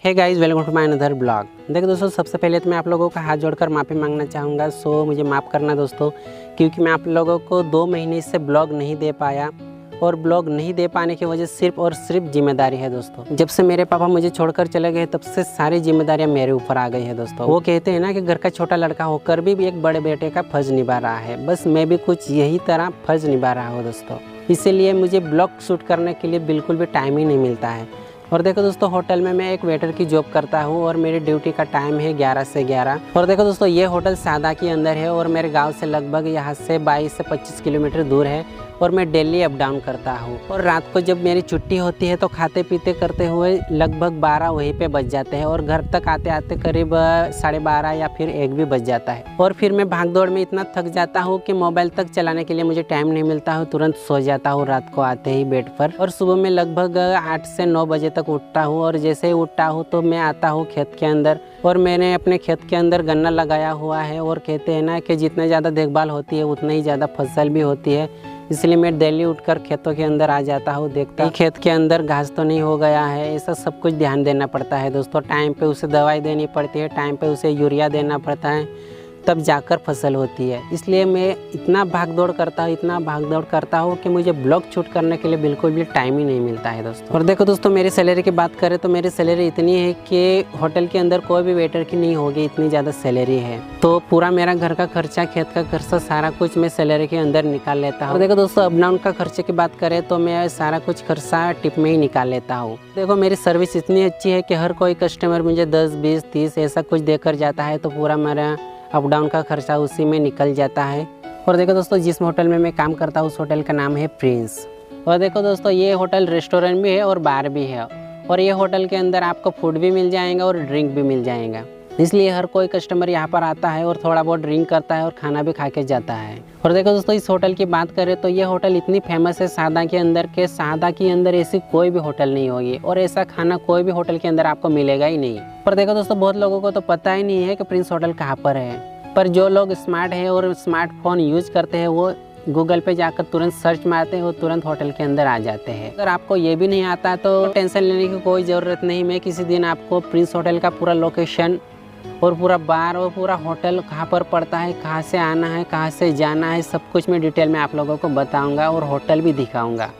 Hey guys, welcome to my another blog. देखो दोस्तों, सबसे पहले तो मैं आप लोगों का हाथ जोड़कर माफ़ी मांगना चाहूँगा। मुझे माफ़ करना दोस्तों, क्योंकि मैं आप लोगों को 2 महीने से ब्लॉग नहीं दे पाया और ब्लॉग नहीं दे पाने की वजह सिर्फ और सिर्फ जिम्मेदारी है दोस्तों। जब से मेरे पापा मुझे छोड़कर चले गए तब से सारी जिम्मेदारियां मेरे ऊपर आ गई है दोस्तों। वो कहते हैं ना कि घर का छोटा लड़का होकर भी एक बड़े बेटे का फर्ज निभा रहा है, बस मैं भी कुछ यही तरह फर्ज निभा रहा हूँ दोस्तों। इसीलिए मुझे ब्लॉग शूट करने के लिए बिल्कुल भी टाइम ही नहीं मिलता है। और देखो दोस्तों, होटल में मैं एक वेटर की जॉब करता हूँ और मेरी ड्यूटी का टाइम है 11 से 11। और देखो दोस्तों, ये होटल सादा के अंदर है और मेरे गांव से लगभग यहाँ से 22 से 25 किलोमीटर दूर है और मैं डेली अप डाउन करता हूँ। और रात को जब मेरी छुट्टी होती है तो खाते पीते करते हुए लगभग 12 वहीं पे बज जाते हैं और घर तक आते आते करीब 12:30 या फिर 1 भी बज जाता है। और फिर मैं भागदौड़ में इतना थक जाता हूँ कि मोबाइल तक चलाने के लिए मुझे टाइम नहीं मिलता है। तुरंत सो जाता हूँ रात को आते ही बेड पर। और सुबह में लगभग 8 से 9 बजे तक उठता हूँ और जैसे ही उठता हूँ तो मैं आता हूँ खेत के अंदर। और मैंने अपने खेत के अंदर गन्ना लगाया हुआ है और कहते हैं ना कि जितना ज़्यादा देखभाल होती है उतना ही ज़्यादा फसल भी होती है। इसलिए मैं डेली उठकर खेतों के अंदर आ जाता हूँ, देखता हूँ खेत के अंदर घास तो नहीं हो गया है। ऐसा सब कुछ ध्यान देना पड़ता है दोस्तों। टाइम पे उसे दवाई देनी पड़ती है, टाइम पे उसे यूरिया देना पड़ता है, तब जाकर फसल होती है। इसलिए मैं इतना भागदौड़ करता हूँ कि मुझे ब्लॉग शूट करने के लिए बिल्कुल भी टाइम ही नहीं मिलता है दोस्तों। और देखो दोस्तों, मेरी सैलरी की बात करें तो मेरी सैलरी इतनी है कि होटल के अंदर कोई भी वेटर की नहीं होगी, इतनी ज़्यादा सैलरी है। तो पूरा मेरा घर का खर्चा, खेत का खर्चा, सारा कुछ मैं सैलरी के अंदर निकाल लेता हूँ। और देखो दोस्तों, अप डाउन का खर्चे की बात करें तो मैं सारा कुछ खर्चा टिप में ही निकाल लेता हूँ। देखो, मेरी सर्विस इतनी अच्छी है कि हर कोई कस्टमर मुझे 10, 20, 30 ऐसा कुछ देकर जाता है तो पूरा मेरा अप डाउन का खर्चा उसी में निकल जाता है। और देखो दोस्तों, जिस होटल में मैं काम करता हूँ उस होटल का नाम है प्रिंस। और देखो दोस्तों, ये होटल रेस्टोरेंट भी है और बार भी है। और ये होटल के अंदर आपको फूड भी मिल जाएगा और ड्रिंक भी मिल जाएगा। इसलिए हर कोई कस्टमर यहाँ पर आता है और थोड़ा बहुत ड्रिंक करता है और खाना भी खा के जाता है। और देखो दोस्तों, इस होटल की बात करें तो ये होटल इतनी फेमस है सादा के अंदर के सादा के अंदर ऐसी कोई भी होटल नहीं होगी और ऐसा खाना कोई भी होटल के अंदर आपको मिलेगा ही नहीं। पर देखो दोस्तों, बहुत लोगों को तो पता ही नहीं है कि प्रिंस होटल कहाँ पर है। पर जो लोग स्मार्ट है और स्मार्टफोन यूज करते हैं वो गूगल पे जाकर तुरंत सर्च मारते हैं और तुरंत होटल के अंदर आ जाते हैं। अगर आपको ये भी नहीं आता तो टेंशन लेने की कोई ज़रूरत नहीं। मैं किसी दिन आपको प्रिंस होटल का पूरा लोकेशन और पूरा बार और पूरा होटल कहाँ पर पड़ता है, कहाँ से आना है, कहाँ से जाना है, सब कुछ मैं डिटेल में आप लोगों को बताऊँगा और होटल भी दिखाऊँगा।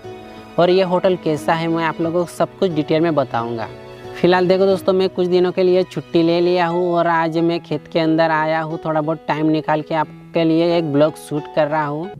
और ये होटल कैसा है मैं आप लोगों को सब कुछ डिटेल में बताऊँगा। फिलहाल देखो दोस्तों, मैं कुछ दिनों के लिए छुट्टी ले लिया हूँ और आज मैं खेत के अंदर आया हूँ। थोड़ा बहुत टाइम निकाल के आपके लिए एक ब्लॉग शूट कर रहा हूँ।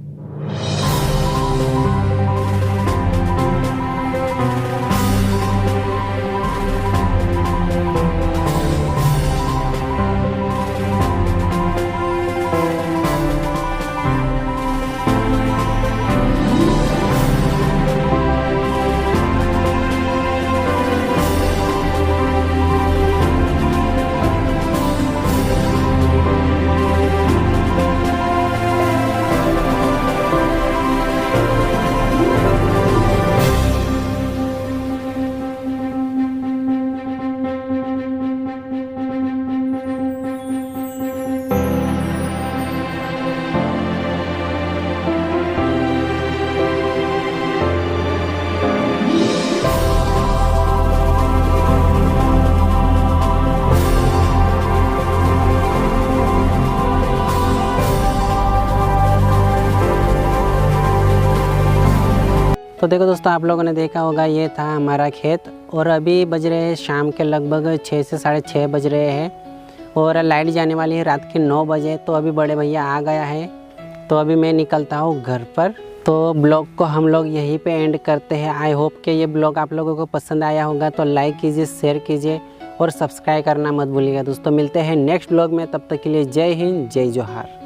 तो देखो दोस्तों, आप लोगों ने देखा होगा ये था हमारा खेत और अभी बज रहे हैं शाम के लगभग 6 से 6:30 बज रहे हैं और लाइट जाने वाली है रात के 9 बजे। तो अभी बड़े भैया आ गया है तो अभी मैं निकलता हूँ घर पर। तो ब्लॉग को हम लोग यहीं पे एंड करते हैं। आई होप कि ये ब्लॉग आप लोगों को पसंद आया होगा, तो लाइक कीजिए, शेयर कीजिए और सब्सक्राइब करना मत भूलिएगा दोस्तों। मिलते हैं नेक्स्ट ब्लॉग में, तब तक के लिए जय हिंद, जय जोहार।